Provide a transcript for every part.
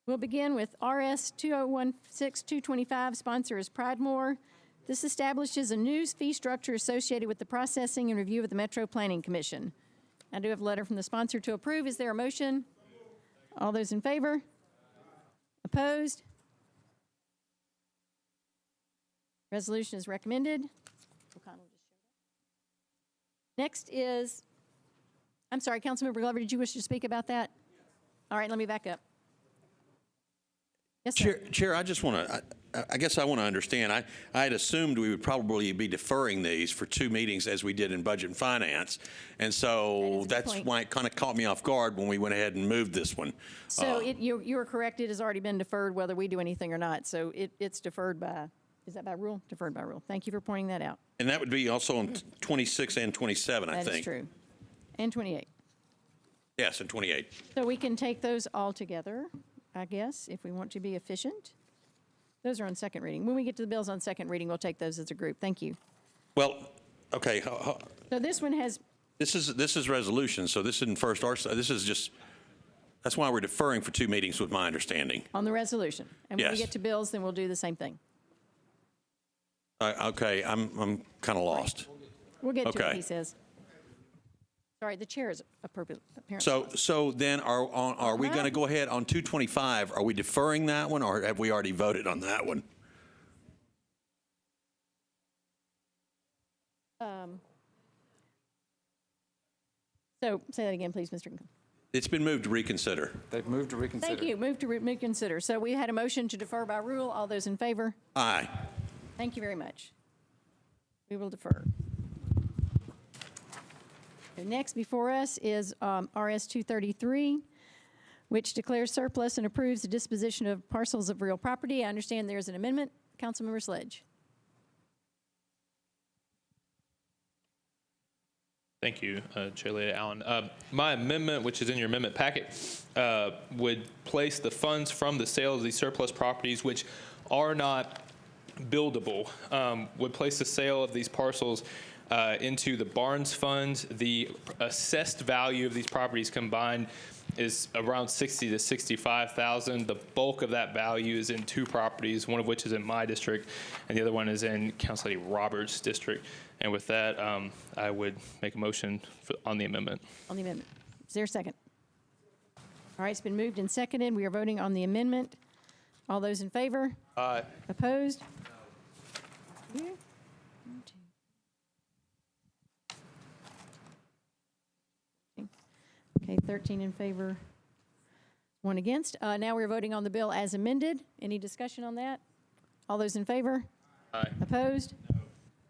We'll begin with RS 2016-225, sponsor is Pridemore. This establishes a new fee structure associated with the processing and review of the Metro Planning Commission. I do have a letter from the sponsor to approve. Is there a motion? All those in favor? Opposed? Resolution is recommended. Next is, I'm sorry, Councilmember Glover, did you wish to speak about that? All right, let me back up. Yes, sir. Chair, I just want to, I guess I want to understand. I had assumed we would probably be deferring these for 2 meetings as we did in Budget and Finance. And so that's why it kind of caught me off guard when we went ahead and moved this one. So you are correct. It has already been deferred whether we do anything or not. So it's deferred by, is that by rule? Deferred by rule. Thank you for pointing that out. And that would be also on 26 and 27, I think. That is true. And 28. Yes, and 28. So we can take those all together, I guess, if we want to be efficient. Those are on second reading. When we get to the bills on second reading, we'll take those as a group. Thank you. Well, okay. So this one has. This is resolution, so this isn't first or this is just. That's why we're deferring for 2 meetings, with my understanding. On the resolution, and when we Yes. get to bills, then we'll do the same thing. Okay, I'm kind of lost. We'll get to Okay. what he says. Sorry, the chair is appropriate. Apparently. So then are we going to go ahead on 225? Are we deferring that one, or have we already voted on that one? So say that again, please, Mr. It's been moved to reconsider. They've moved to reconsider. Thank you. Move to reconsider. So we had a motion to defer by rule. All those in favor? Aye. Thank you very much. We will defer. Okay, next before us is RS 233, which declares surplus and approves the disposition of parcels of real property. I understand there's an amendment. Councilmember Sledge. Thank you, Chair Lady Allen. My amendment, which is in your amendment packet, would place the funds from the sale of these surplus properties, which are not buildable, would place the sale of these parcels into the Barnes Fund. The assessed value of these properties combined is around $60,000 to $65,000. The bulk of that value is in 2 properties, one of which is in my district, and the other one is in Council Lady Roberts' district. And with that, I would make a motion on the amendment. On the amendment. Is there a second? All right, it's been moved and seconded. We are voting on the amendment. All those in favor? Aye. Opposed? No. Okay, 13 in favor, 1 against. Now we're voting on the bill as amended. Any discussion on that? All those in favor? Aye. Opposed? No.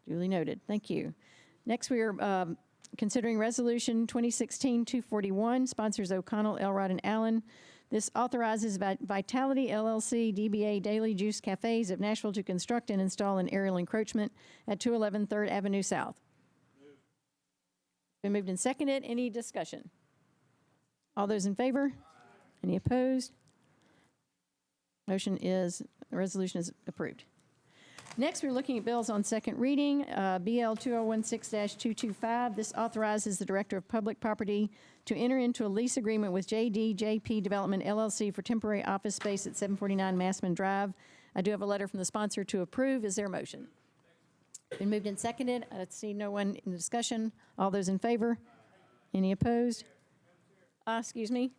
Duly noted. Thank you. Next, we are considering Resolution 2016-241, sponsors O'Connell, Elrod, and Allen. This authorizes Vitality LLC, DBA Daily Juice Cafes of Nashville to construct and install an aerial encroachment at 211 3rd Avenue South. Been moved and seconded. Any discussion? All those in favor? Any opposed? The resolution is approved. Next, we're looking at bills on second reading. BL 2016-225. This authorizes the Director of Public Property to enter into a lease agreement with JDJP Development LLC for temporary office space at 749 Massman Drive. I do have a letter from the sponsor to approve. Is there a motion? Been moved and seconded. I see no one in the discussion. All those in favor? Any opposed? Excuse me.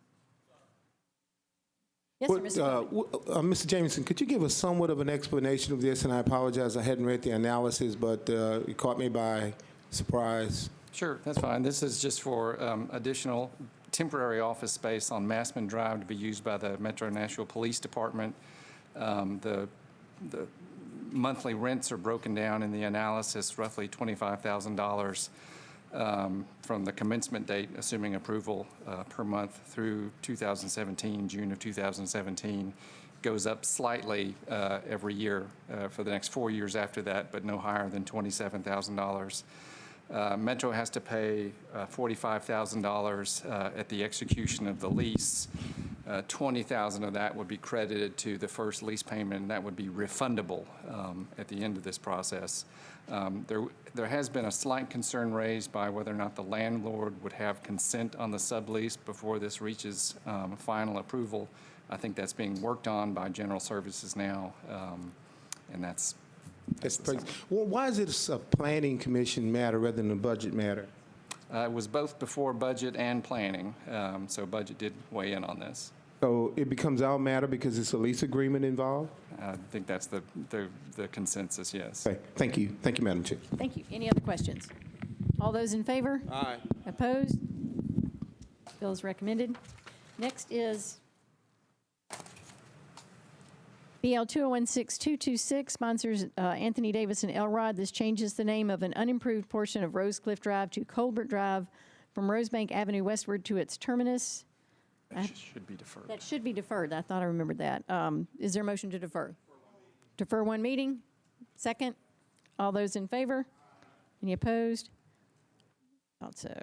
Yes, sir, Mr. Mr. Jameson, could you give us somewhat of an explanation of this? And I apologize, I hadn't read the analysis, but it caught me by surprise. Sure, that's fine. This is just for additional temporary office space on Massman Drive to be used by the Metro Nashville Police Department. The monthly rents are broken down in the analysis, roughly $25,000 from the commencement date, assuming approval per month through 2017, June of 2017. Goes up slightly every year for the next 4 years after that, but no higher than $27,000. Metro has to pay $45,000 at the execution of the lease. $20,000 of that would be credited to the first lease payment, and that would be refundable at the end of this process. There has been a slight concern raised by whether or not the landlord would have consent on the sublease before this reaches final approval. I think that's being worked on by General Services now, and that's That's the pretty- Well, why is it a planning commission matter rather than a budget matter? It was both before budget and planning, so budget did weigh in on this. So it becomes our matter because it's a lease agreement involved? I think that's the consensus, yes. Okay, thank you. Thank you, Madam Chair. Thank you. Any other questions? All those in favor? Aye. Opposed? Bill is recommended. Next is BL 2016-226, sponsors Anthony Davis and Elrod. This changes the name of an unimproved portion of Rosecliff Drive to Colbert Drive from Rosebank Avenue westward to its terminus. That should be deferred. That should be deferred. I thought I remembered that. Is there a motion to defer? Defer one meeting? Second? All those in favor? Any opposed? Also.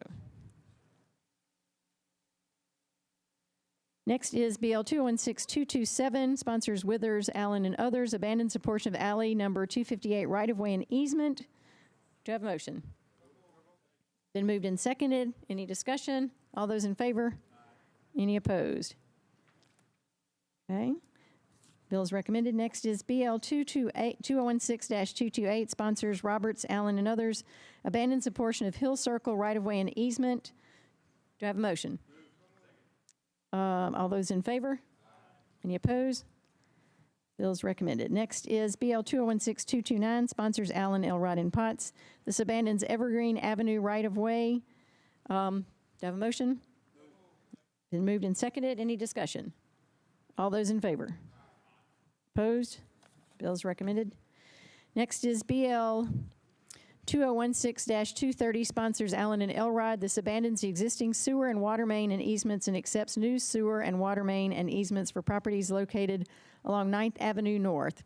Next is BL 2016-227, sponsors Withers, Allen, and others, abandons a portion of alley number 258 right-of-way and easement. Do I have a motion? Been moved and seconded. Any discussion? All those in favor? Any opposed? Okay. Bill is recommended. Next is BL 2016-228, sponsors Roberts, Allen, and others, abandons a portion of Hill Circle right-of-way and easement. Do I have a motion? All those in favor? Any opposed? Bill is recommended. Next is BL 2016-229, sponsors Allen, Elrod, and Potts. This abandons Evergreen Avenue right-of-way. Do I have a motion? Been moved and seconded. Any discussion? All those in favor? Opposed? Bill is recommended. Next is BL 2016-230, sponsors Allen and Elrod. This abandons the existing sewer and water main and easements and accepts new sewer and water main and easements for properties located along 9th Avenue North.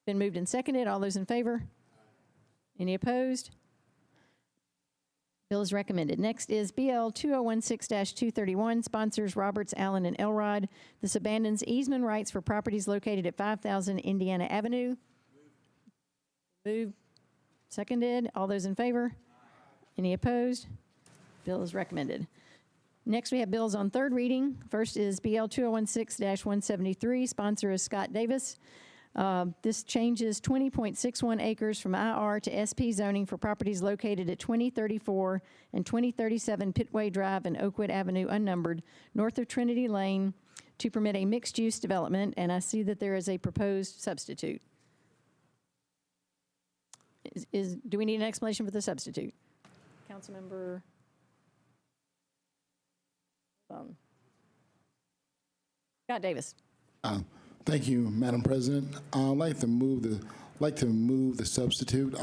Been moved and seconded. All those in favor? Any opposed? Bill is recommended. Next is BL 2016-231, sponsors Roberts, Allen, and Elrod. This abandons easement rights for properties located at 5000 Indiana Avenue. Moved, seconded. All those in favor? Any opposed? Bill is recommended. Next, we have bills on third reading. First is BL 2016-173, sponsor is Scott Davis. This changes 20.61 acres from IR to SP zoning for properties located at 2034 and 2037 Pitway Drive and Oakwood Avenue unnumbered, north of Trinity Lane, to permit a mixed-use development, and I see that there is a proposed substitute. Do we need an explanation for the substitute? Councilmember Scott Davis. Thank you, Madam President. I'd like to move the substitute.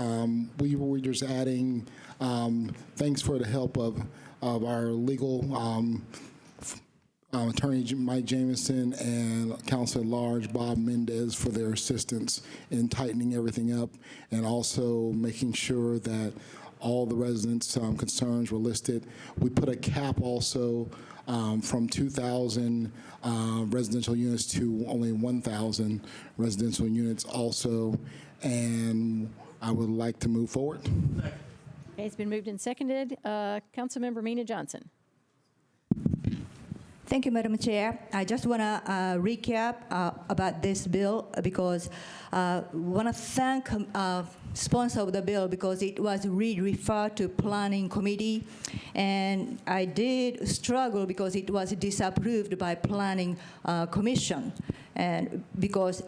We were just adding, thanks for the help of our legal Attorney Mike Jameson and Counsel at Large Bob Mendez for their assistance in tightening everything up and also making sure that all the residents' concerns were listed. We put a cap also from 2,000 residential units to only 1,000 residential units also, and I would like to move forward. Okay, it's been moved and seconded. Councilmember Mina Johnson. Thank you, Madam Chair. I just want to recap about this bill because I want to thank sponsor of the bill because it was referred to Planning Committee, and I did struggle because it was disapproved by Planning Commission, and because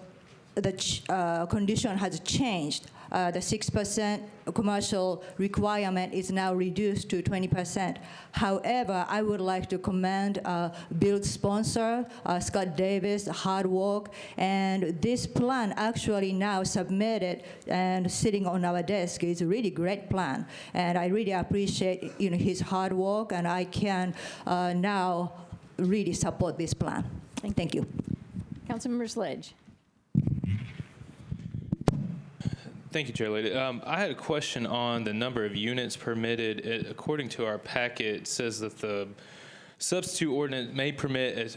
the condition has changed. The 6% commercial requirement is now reduced to 20%. However, I would like to commend bill's sponsor, Scott Davis, hard work, and this plan actually now submitted and sitting on our desk is a really great plan. And I really appreciate his hard work, and I can now really support this plan. Thank you. Councilmember Sledge. Thank you, Chair Lady. I had a question on the number of units permitted. According to our packet, it says that the substitute ordinance may permit a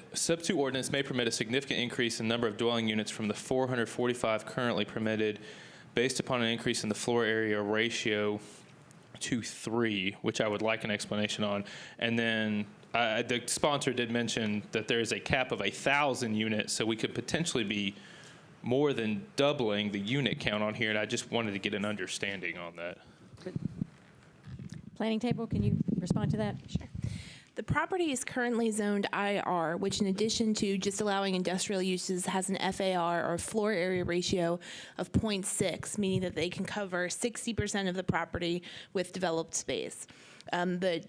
significant increase in number of dwelling units from the 445 currently permitted, based upon an increase in the floor area ratio to 3, which I would like an explanation on. And then the sponsor did mention that there is a cap of 1,000 units, so we could potentially be more than doubling the unit count on here, and I just wanted to get an understanding on that. Planning table, can you respond to that? Sure. The property is currently zoned IR, which in addition to just allowing industrial uses has an FAR or floor area ratio of 0.6, meaning that they can cover 60% of the property with developed space. The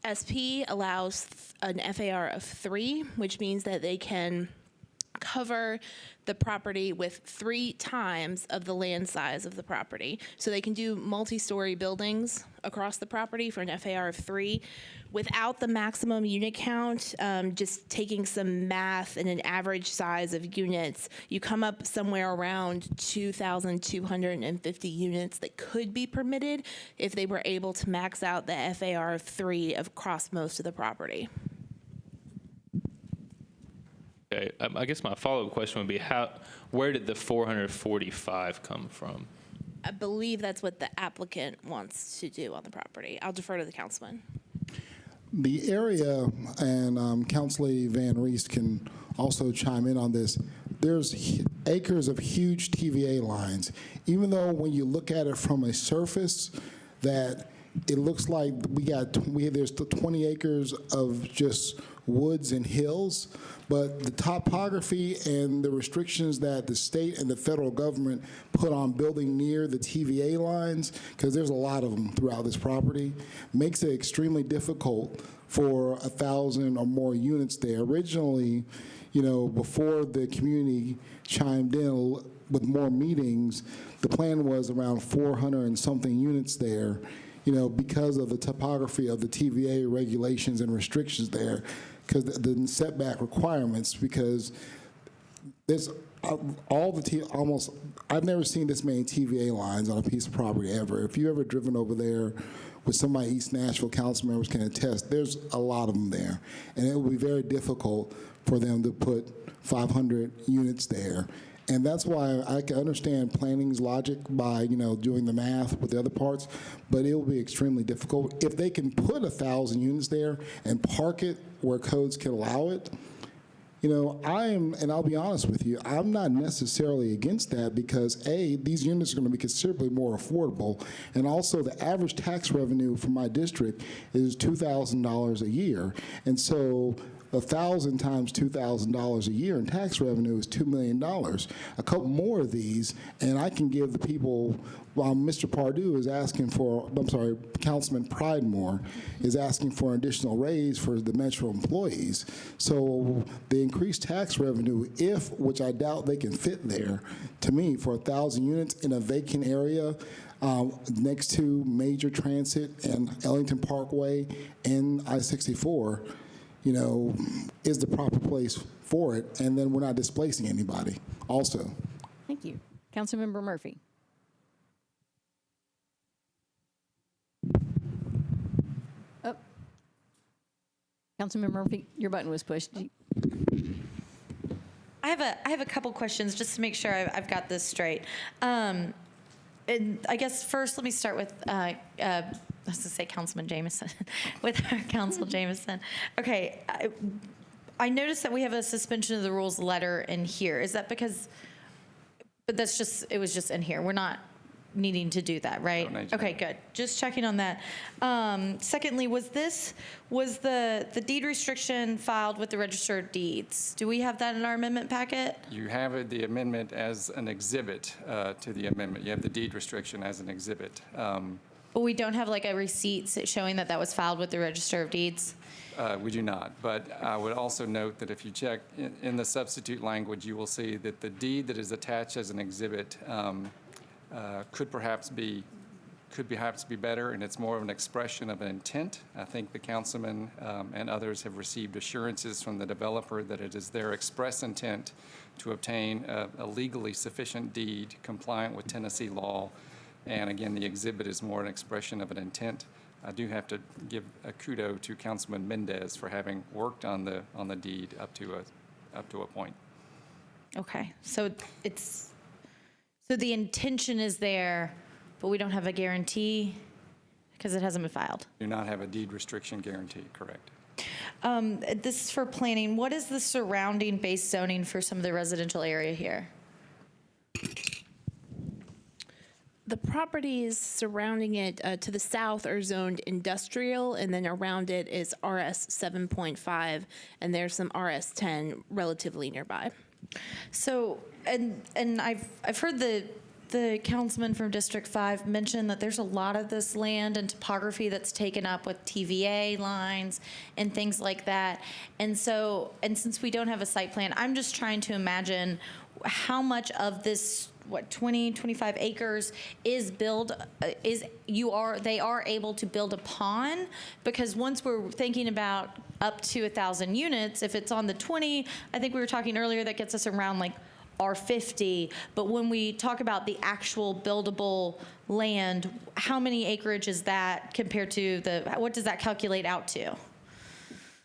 SP allows an FAR of 3, which means that they can cover the property with 3 times of the land size of the property. So they can do multi-story buildings across the property for an FAR of 3 without the maximum unit count. Just taking some math and an average size of units, you come up somewhere around 2,250 units that could be permitted if they were able to max out the FAR of 3 across most of the property. Okay, I guess my follow-up question would be, where did the 445 come from? I believe that's what the applicant wants to do on the property. I'll defer to the councilman. The area, and Councilor Van Reest can also chime in on this, there's acres of huge TVA lines. Even though when you look at it from a surface, that it looks like there's 20 acres of just woods and hills, but the topography and the restrictions that the state and the federal government put on building near the TVA lines, because there's a lot of them throughout this property, makes it extremely difficult for 1,000 or more units there. Originally, before the community chimed in with more meetings, the plan was around 400 and something units there, because of the topography of the TVA regulations and restrictions there, because the setback requirements, because there's I've never seen this many TVA lines on a piece of property ever. If you've ever driven over there with some of my East Nashville council members can attest, there's a lot of them there. And it will be very difficult for them to put 500 units there. And that's why I can understand planning's logic by, doing the math with the other parts, but it will be extremely difficult. If they can put 1,000 units there and park it where codes can allow it, and I'll be honest with you, I'm not necessarily against that because, A, these units are going to be considerably more affordable, and also the average tax revenue for my district is $2,000 a year. And so 1,000 times $2,000 a year in tax revenue is $2 million. A couple more of these, and I can give the people, while Mr. Pardue is asking for, Councilman Pridemore is asking for an additional raise for the Metro employees. So the increased tax revenue, which I doubt they can fit there, to me, for 1,000 units in a vacant area, next to major transit and Ellington Parkway and I-64, is the proper place for it, and then we're not displacing anybody also. Thank you. Councilmember Murphy. Oh. Councilmember Murphy, your button was pushed. I have a couple questions just to make sure I've got this straight. And I guess first, let me start with I was going to say Councilman Jameson, with our Council Jameson. Okay, I noticed that we have a suspension of the rules letter in here. Is that because, but it was just in here. We're not needing to do that, right? No, okay, good. Just checking on that. Secondly, was the deed restriction filed with the Register of Deeds? Do we have that in our amendment packet? You have the amendment as an exhibit to the amendment. You have the deed restriction as an exhibit. But we don't have like a receipt showing that was filed with the Register of Deeds? We do not. But I would also note that if you check in the substitute language, you will see that the deed that is attached as an exhibit could perhaps be better, and it's more of an expression of an intent. I think the councilman and others have received assurances from the developer that it is their express intent to obtain a legally sufficient deed compliant with Tennessee law. And again, the exhibit is more an expression of an intent. I do have to give a kudo to Councilman Mendez for having worked on the deed up to a point. Okay, so the intention is there, but we don't have a guarantee. because it hasn't been filed. Do not have a deed restriction guarantee, correct? This is for planning. What is the surrounding base zoning for some of the residential area here? The properties surrounding it to the south are zoned industrial, and then around it is RS 7.5, and there's some RS 10 relatively nearby. So, and I've heard the councilman from District 5 mention that there's a lot of this land and topography that's taken up with TVA lines and things like that. And so, and since we don't have a site plan, I'm just trying to imagine how much of this, 20, 25 acres is they are able to build upon, because once we're thinking about up to 1,000 units, if it's on the 20, I think we were talking earlier, that gets us around like R50. But when we talk about the actual buildable land, how many acreage is that compared to what does that calculate out to?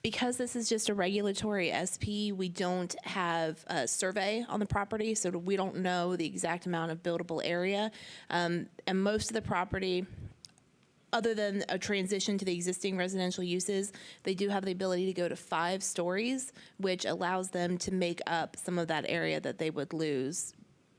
Because this is just a regulatory SP, we don't have a survey on the property, so we don't know the exact amount of buildable area. And most of the property, other than a transition to the existing residential uses, they do have the ability to go to 5 stories, which allows them to make up some of that area that they would lose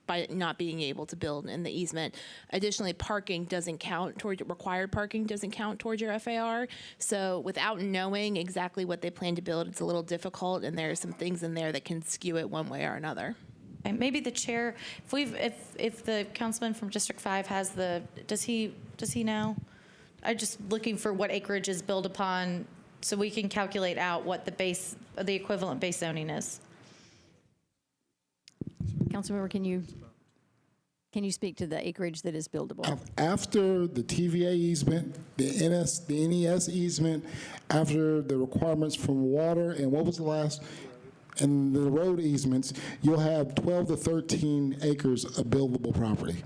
by not being able to build in the easement. Additionally, parking doesn't count towards, required parking doesn't count towards your FAR. So without knowing exactly what they plan to build, it's a little difficult, and there are some things in there that can skew it one way or another. And maybe the chair, if the councilman from District 5 has does he know? I'm just looking for what acreage is built upon so we can calculate out what the equivalent base zoning is. Councilmember, can you speak to the acreage that is buildable? After the TVA easement, the NES easement, after the requirements from water, and what was the last? And the road easements, you'll have 12 to 13 acres of buildable property.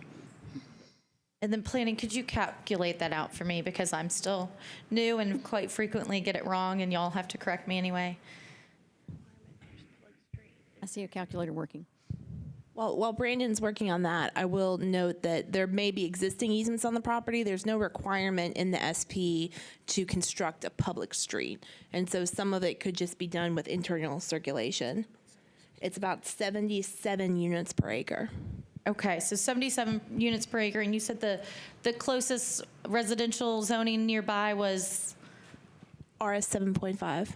And then planning, could you calculate that out for me? Because I'm still new and quite frequently get it wrong, and y'all have to correct me anyway. I see a calculator working. Well, while Brandon's working on that, I will note that there may be existing easements on the property. There's no requirement in the SP to construct a public street. And so some of it could just be done with internal circulation. It's about 77 units per acre. Okay, so 77 units per acre, and you said the closest residential zoning nearby was? RS 7.5.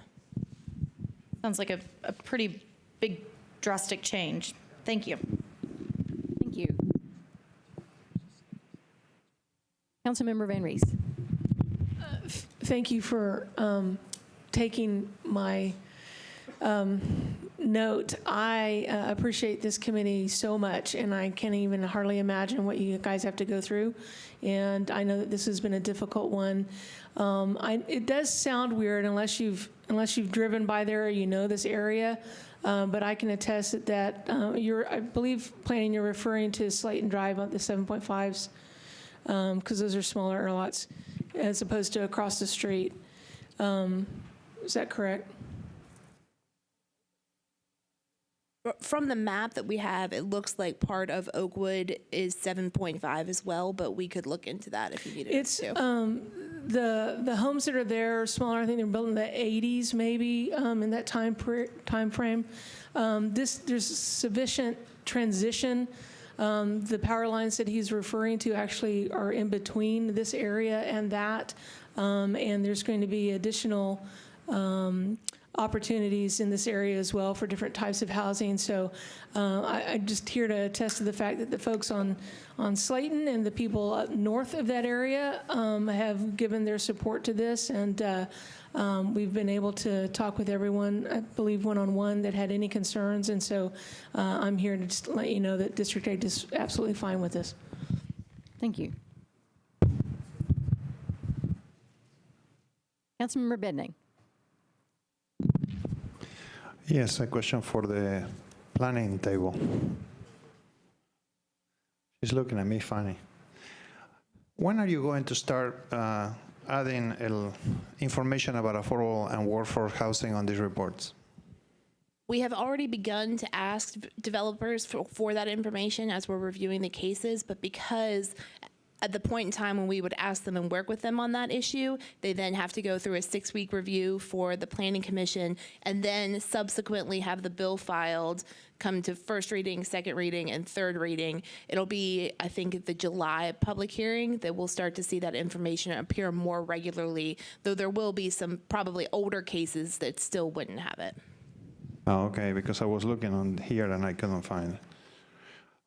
Sounds like a pretty big drastic change. Thank you. Thank you. Councilmember Van Rees. Thank you for taking my note. I appreciate this committee so much, and I can't even hardly imagine what you guys have to go through. And I know that this has been a difficult one. It does sound weird unless you've driven by there or you know this area. But I can attest that I believe, planning, you're referring to Slayton Drive on the 7.5s, because those are smaller lots as opposed to across the street. Is that correct? From the map that we have, it looks like part of Oakwood is 7.5 as well, but we could look into that if you needed us to. The homes that are there are smaller. I think they're built in the 80s, maybe, in that time frame. There's sufficient transition. The power lines that he's referring to actually are in between this area and that, and there's going to be additional opportunities in this area as well for different types of housing. So I'm just here to attest to the fact that the folks on Slayton and the people up north of that area have given their support to this, and we've been able to talk with everyone, I believe one-on-one, that had any concerns, and so I'm here to just let you know that District 8 is absolutely fine with this. Thank you. Councilmember Bedning. Yes, a question for the planning table. She's looking at me funny. When are you going to start adding information about affordable and workforce housing on these reports? We have already begun to ask developers for that information as we're reviewing the cases, but because at the point in time when we would ask them and work with them on that issue, they then have to go through a 6-week review for the Planning Commission and then subsequently have the bill filed, come to first reading, second reading, and third reading. It'll be, I think, the July public hearing that we'll start to see that information appear more regularly, though there will be some probably older cases that still wouldn't have it. Oh, okay, because I was looking on here and I couldn't find it.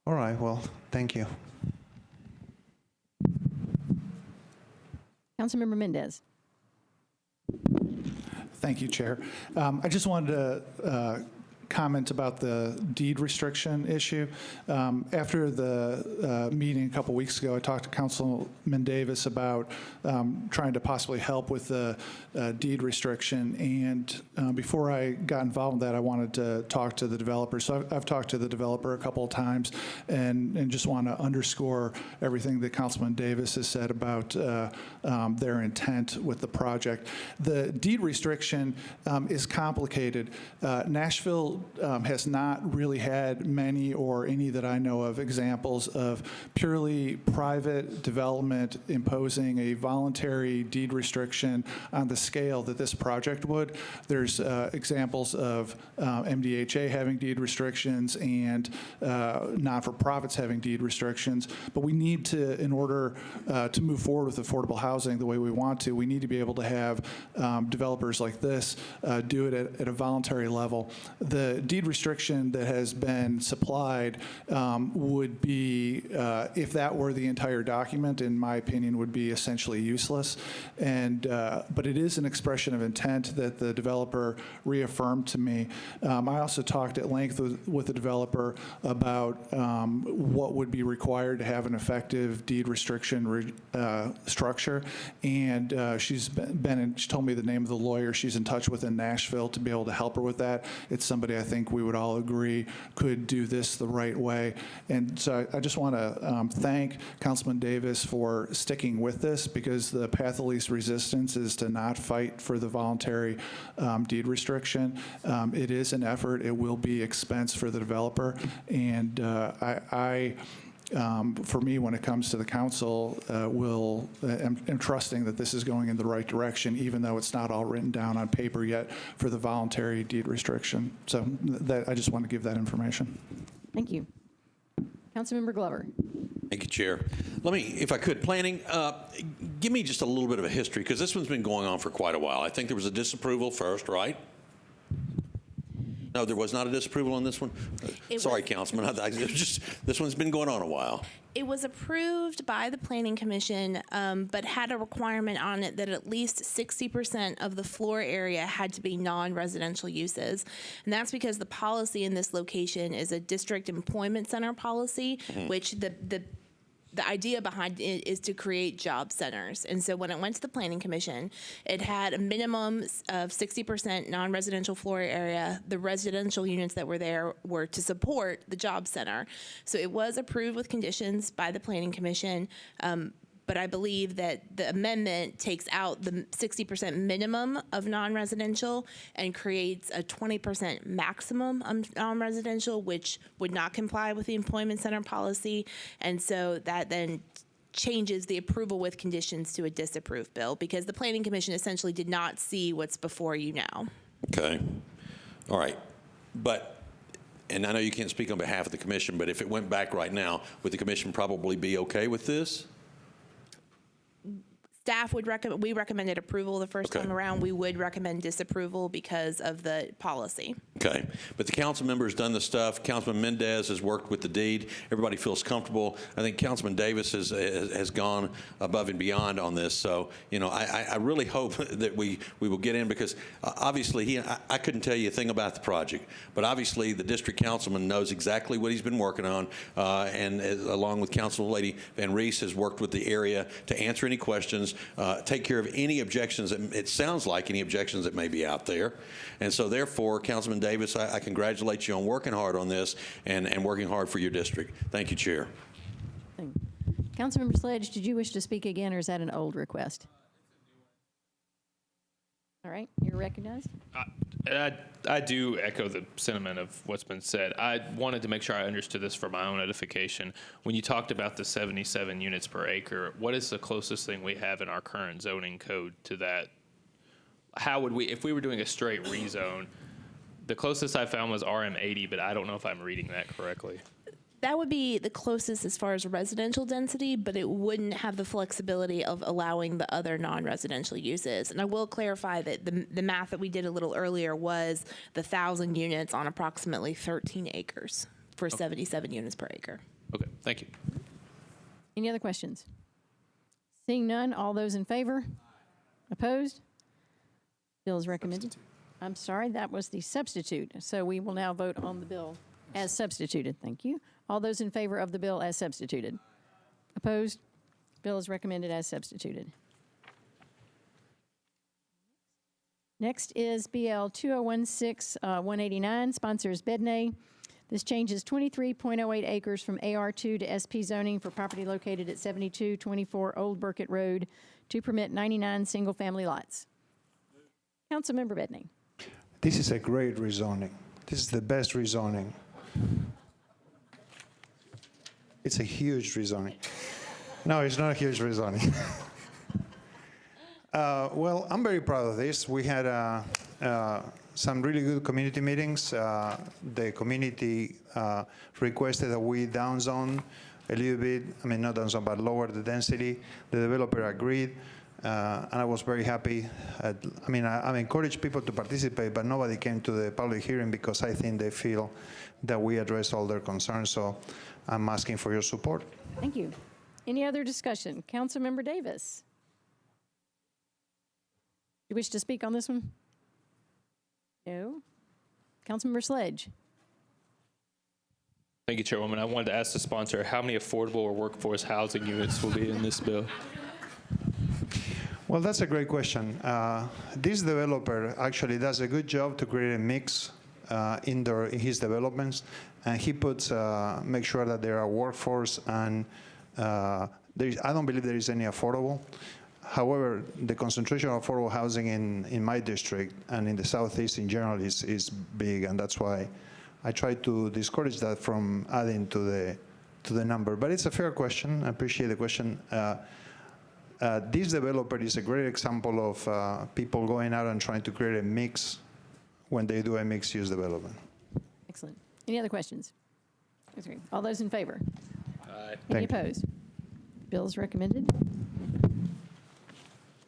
All right, well, thank you. Councilmember Mendez. Thank you, Chair. I just wanted to comment about the deed restriction issue. After the meeting a couple weeks ago, I talked to Councilman Davis about trying to possibly help with the deed restriction. And before I got involved in that, I wanted to talk to the developer. So I've talked to the developer a couple of times and just want to underscore everything that Councilman Davis has said about their intent with the project. The deed restriction is complicated. Nashville has not really had many or any that I know of examples of purely private development imposing a voluntary deed restriction on the scale that this project would. There's examples of MDHA having deed restrictions and not-for-profits having deed restrictions, but we need to, in order to move forward with affordable housing the way we want to, we need to be able to have developers like this do it at a voluntary level. The deed restriction that has been supplied would be, if that were the entire document, in my opinion, would be essentially useless. And but it is an expression of intent that the developer reaffirmed to me. I also talked at length with the developer about what would be required to have an effective deed restriction structure. And she told me the name of the lawyer she's in touch with in Nashville to be able to help her with that. It's somebody I think we would all agree could do this the right way. And so I just want to thank Councilman Davis for sticking with this, because the path of least resistance is to not fight for the voluntary deed restriction. It is an effort. It will be expense for the developer. And for me, when it comes to the council, am trusting that this is going in the right direction, even though it's not all written down on paper yet for the voluntary deed restriction. So I just want to give that information. Thank you. Councilmember Glover. Thank you, Chair. Let me, if I could, planning, give me just a little bit of a history, because this one's been going on for quite a while. I think there was a disapproval first, right? No, there was not a disapproval on this one? Sorry, Councilman. This one's been going on a while. It was approved by the Planning Commission, but had a requirement on it that at least 60% of the floor area had to be non-residential uses. And that's because the policy in this location is a district employment center policy, which the idea behind it is to create job centers. And so when it went to the Planning Commission, it had a minimum of 60% non-residential floor area. The residential units that were there were to support the job center. So it was approved with conditions by the Planning Commission. But I believe that the amendment takes out the 60% minimum of non-residential and creates a 20% maximum of non-residential, which would not comply with the employment center policy. And so that then changes the approval with conditions to a disapproved bill, because the Planning Commission essentially did not see what's before you now. Okay. All right. But, and I know you can't speak on behalf of the commission, but if it went back right now, would the commission probably be okay with this? Staff would recommend, we recommended approval the first time around. We would recommend disapproval because of the policy. Okay. But the council member has done the stuff. Councilman Mendez has worked with the deed. Everybody feels comfortable. I think Councilman Davis has gone above and beyond on this. So, you know, I really hope that we will get in, because obviously I couldn't tell you a thing about the project, but obviously the district councilman knows exactly what he's been working on, and along with Council Lady Van Reese has worked with the area to answer any questions, take care of any objections, it sounds like any objections that may be out there. And so therefore, Councilman Davis, I congratulate you on working hard on this and working hard for your district. Thank you, Chair. Thank you. Councilmember Sledge, did you wish to speak again, or is that an old request? All right, you're recognized. I do echo the sentiment of what's been said. I wanted to make sure I understood this for my own edification. When you talked about the 77 units per acre, what is the closest thing we have in our current zoning code to that? How would we, if we were doing a straight rezone, the closest I found was RM 80, but I don't know if I'm reading that correctly. That would be the closest as far as residential density, but it wouldn't have the flexibility of allowing the other non-residential uses. And I will clarify that the math that we did a little earlier was the 1,000 units on approximately 13 acres for 77 units per acre. Okay, thank you. Any other questions? Seeing none, all those in favor? Opposed? Bill is recommended. I'm sorry, that was the substitute. So we will now vote on the bill as substituted. Thank you. All those in favor of the bill as substituted? Opposed? Bill is recommended as substituted. Next is BL 2016-189, sponsors Bedney. This changes 23.08 acres from AR2 to SP zoning for property located at 7224 Old Burkett Road to permit 99 single-family lots. Councilmember Bedney. This is a great rezoning. This is the best rezoning. It's a huge rezoning. No, it's not a huge rezoning. Well, I'm very proud of this. We had some really good community meetings. The community requested that we downzone a little bit. I mean, not downzone, but lower the density. The developer agreed, and I was very happy. I encouraged people to participate, but nobody came to the public hearing because I think they feel that we addressed all their concerns. So I'm asking for your support. Thank you. Any other discussion? Councilmember Davis. You wish to speak on this one? No. Councilmember Sledge. Thank you, Chairwoman. I wanted to ask the sponsor how many affordable or workforce housing units will be in this bill? Well, that's a great question. This developer actually does a good job to create a mix in his developments, and he puts make sure that there are workforce and I don't believe there is any affordable. However, the concentration of affordable housing in my district and in the Southeast in general is big, and that's why I try to discourage that from adding to the number. But it's a fair question. I appreciate the question. This developer is a great example of people going out and trying to create a mix when they do a mixed-use development. Excellent. Any other questions? Okay. All those in favor? Aye. Any opposed? Bill is recommended.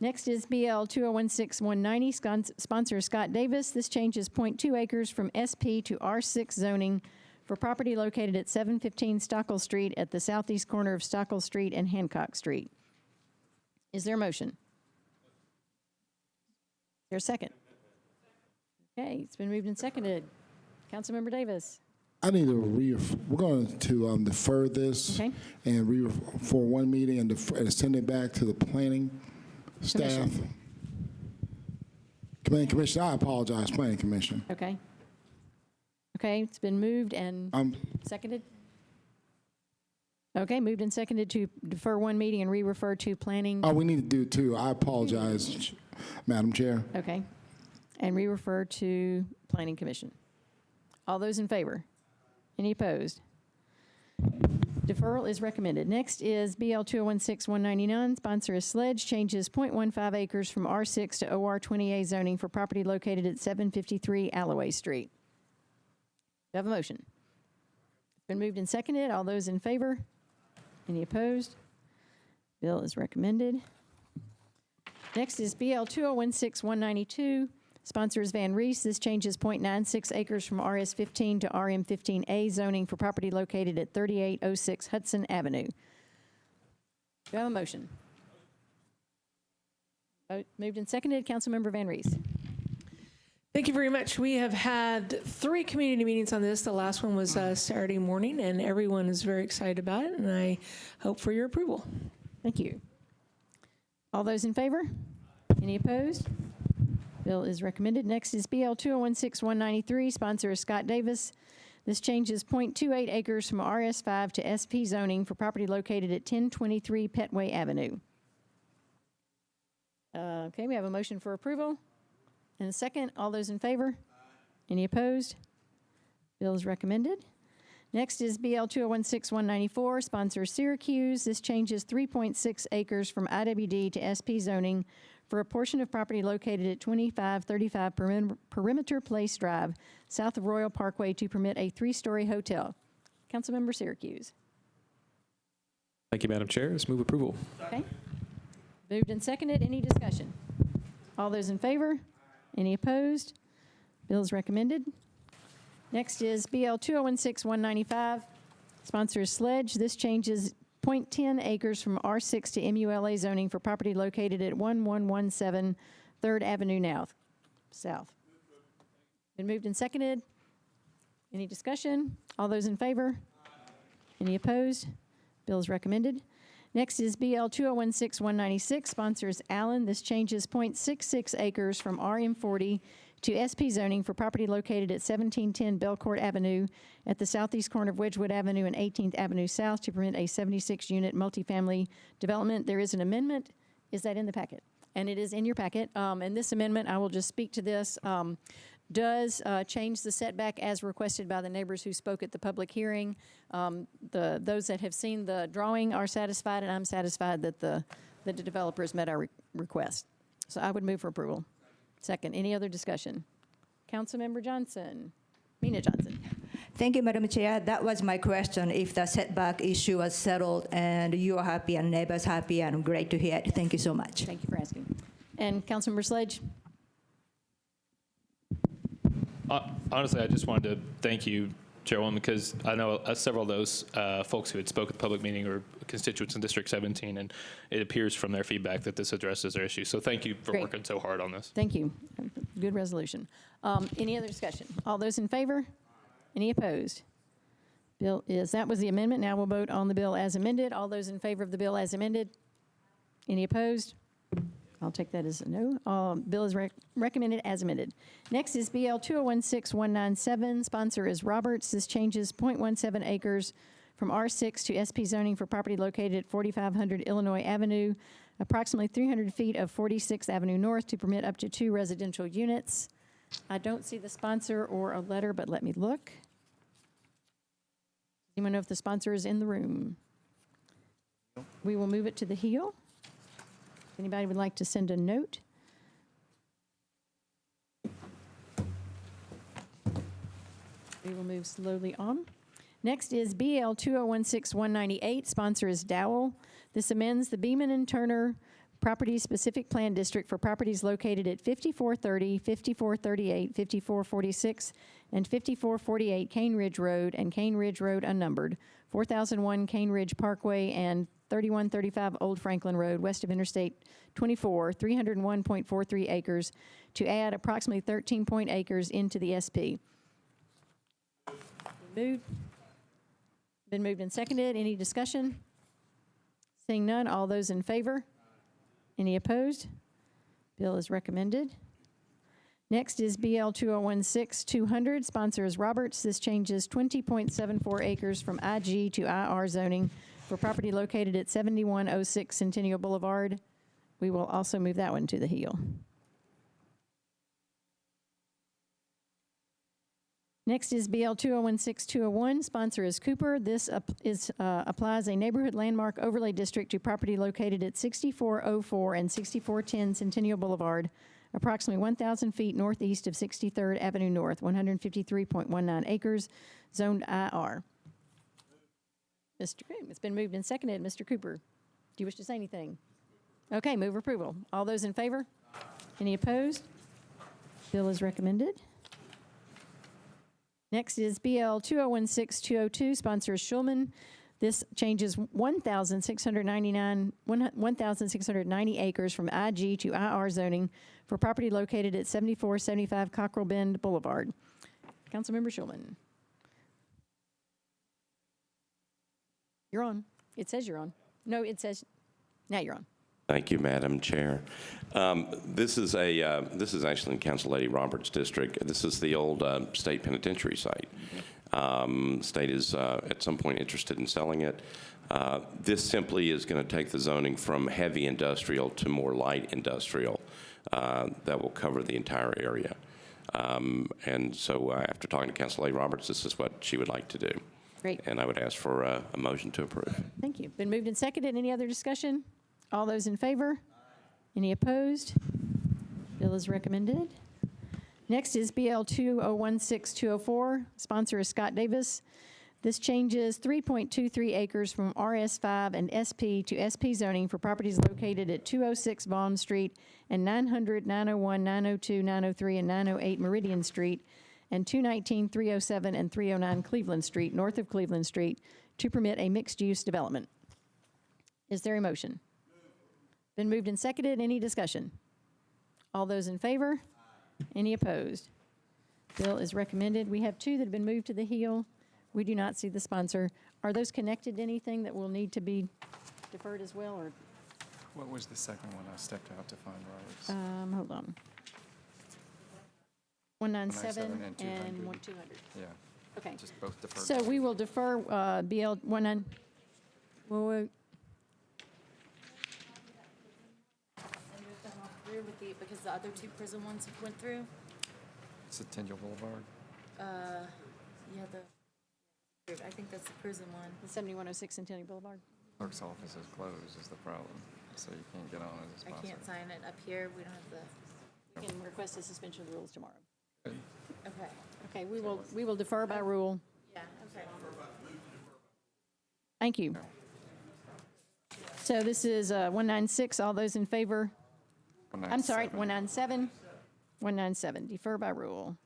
Next is BL 2016-190, sponsor Scott Davis. This changes 0.2 acres from SP to R6 zoning for property located at 715 Stockwell Street at the southeast corner of Stockwell Street and Hancock Street. Is there a motion? Is there a second? Okay, it's been moved and seconded. Councilmember Davis. I need we're going to defer this Okay. and for one meeting and send it back to the planning staff. Planning Commission, I apologize, Planning Commission. Okay. Okay, it's been moved and seconded? Okay, moved and seconded to defer one meeting and re-refer to planning. Oh, we need to do two. I apologize, Madam Chair. Okay, and re-refer to Planning Commission. All those in favor? Any opposed? Deferral is recommended. Next is BL 2016-199, sponsor is Sledge, changes 0.15 acres from R6 to OR20A zoning for property located at 753 Alloway Street. Do I have a motion? It's been moved and seconded. All those in favor? Any opposed? Bill is recommended. Next is BL 2016-192, sponsor is Van Reese. This changes 0.96 acres from RS15 to RM15A zoning for property located at 3806 Hudson Avenue. Do I have a motion? Moved and seconded. Councilmember Van Reese. Thank you very much. We have had 3 community meetings on this. The last one was Saturday morning, and everyone is very excited about it, and I hope for your approval. Thank you. All those in favor? Any opposed? Bill is recommended. Next is BL 2016-193, sponsor is Scott Davis. This changes 0.28 acres from RS5 to SP zoning for property located at 1023 Petway Avenue. Okay, we have a motion for approval. and a second. All those in favor? Any opposed? Bill is recommended. Next is BL 2016-194, sponsor Syracuse. This changes 3.6 acres from IWD to SP zoning for a portion of property located at 2535 Perimeter Place Drive, south of Royal Parkway, to permit a 3-story hotel. Councilmember Syracuse. Thank you, Madam Chair. Let's move approval. Okay. Moved and seconded. Any discussion? All those in favor? Any opposed? Bill is recommended. Next is BL 2016-195, sponsor is Sledge. This changes 0.10 acres from R6 to MULA zoning for property located at 1117 3rd Avenue South. Been moved and seconded. Any discussion? All those in favor? Any opposed? Bill is recommended. Next is BL 2016-196, sponsor is Allen. This changes 0.66 acres from RM40 to SP zoning for property located at 1710 Belcourt Avenue at the southeast corner of Wedgwood Avenue and 18th Avenue South to permit a 76-unit multifamily development. There is an amendment. Is that in the packet? And it is in your packet. And this amendment, I will just speak to this, does change the setback as requested by the neighbors who spoke at the public hearing. Those that have seen the drawing are satisfied, and I'm satisfied that the developers met our request. So I would move for approval. Second. Any other discussion? Councilmember Johnson. Mina Johnson. Thank you, Madam Chair. That was my question, if the setback issue was settled and you are happy and neighbors happy, and great to hear it. Thank you so much. Thank you for asking. And Councilmember Sledge? Honestly, I just wanted to thank you, Chairwoman, because I know several of those folks who had spoken at the public meeting are constituents in District 17, and it appears from their feedback that this addresses their issue. So thank you for working so hard on this. Thank you. Good resolution. Any other discussion? All those in favor? Any opposed? Bill is, that was the amendment. Now we'll vote on the bill as amended. All those in favor of the bill as amended? Any opposed? I'll take that as a no. Bill is recommended as amended. Next is BL 2016-197. Sponsor is Roberts. This changes 0.17 acres from R6 to SP zoning for property located at 4500 Illinois Avenue, approximately 300 feet of 46th Avenue North, to permit up to 2 residential units. I don't see the sponsor or a letter, but let me look. Anyone know if the sponsor is in the room? We will move it to the Hill. Anybody would like to send a note? We will move slowly on. Next is BL 2016-198. Sponsor is Dowell. This amends the Beeman and Turner Property Specific Plan District for properties located at 5430, 5438, 5446, and 5448 Cane Ridge Road and Cane Ridge Road unnumbered, 4001 Cane Ridge Parkway, and 3135 Old Franklin Road, west of Interstate 24, 301.43 acres, to add approximately 13 acres into the SP. Been moved and seconded. Any discussion? Seeing none, all those in favor? Any opposed? Bill is recommended. Next is BL 2016-200. Sponsor is Roberts. This changes 20.74 acres from IG to IR zoning for property located at 7106 Centennial Boulevard. We will also move that one to the Hill. Next is BL 2016-201. Sponsor is Cooper. This applies a neighborhood landmark overlay district to property located at 6404 and 6410 Centennial Boulevard, approximately 1,000 feet northeast of 63rd Avenue North, 153.19 acres, zoned IR. Mr. Cooper, it's been moved and seconded. Mr. Cooper, do you wish to say anything? Okay, move approval. All those in favor? Any opposed? Bill is recommended. Next is BL 2016-202. Sponsor is Schulman. This changes 1,690 acres from IG to IR zoning for property located at 7475 Cockrell Bend Boulevard. Councilmember Schulman. You're on. It says you're on. No, it says, now you're on. Thank you, Madam Chair. This is actually in Council Lady Roberts' district. This is the old state penitentiary site. State is at some point interested in selling it. This simply is going to take the zoning from heavy industrial to more light industrial. that will cover the entire area. And so after talking to Council Lady Roberts, this is what she would like to do. Great. And I would ask for a motion to approve. Thank you. Been moved and seconded. Any other discussion? All those in favor? Any opposed? Bill is recommended. Next is BL 2016-204. Sponsor is Scott Davis. This changes 3.23 acres from RS5 and SP to SP zoning for properties located at 206 Vaughn Street and 900, 901, 902, 903, and 908 Meridian Street, and 219, 307, and 309 Cleveland Street, north of Cleveland Street, to permit a mixed-use development. Is there a motion? Been moved and seconded. Any discussion? All those in favor? Any opposed? Bill is recommended. We have two that have been moved to the Hill. We do not see the sponsor. Are those connected to anything that will need to be deferred as well, or? What was the second one? I stepped out to find Robert's. Hold on. 197 197 and and 200. 200. Yeah, Okay. just both deferred. So we will defer BL 19. Well, And move them off through with the, because the other two prison ones went through. Centennial Boulevard. Yeah, I think that's the prison one. the 7106 Centennial Boulevard. Clerk's office is closed is the problem, so you can't get on as a I sponsor. can't sign it up here. We don't have the, We can request a suspension of the rules tomorrow. okay. Okay, we will defer by rule. Yeah, okay. Thank you. So this is 196. All those in favor? I'm sorry, 197. 197, defer by rule.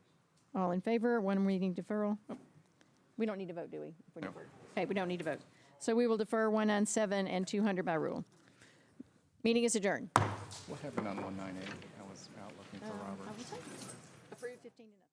All in favor, one reading deferral. Oh, we don't need to vote, do we? If we're No. deferred. Okay, we don't need to vote. So we will defer 197 and 200 by rule. Meeting is adjourned. What happened on 198? I was out looking for Roberts. Approved 15 to 9.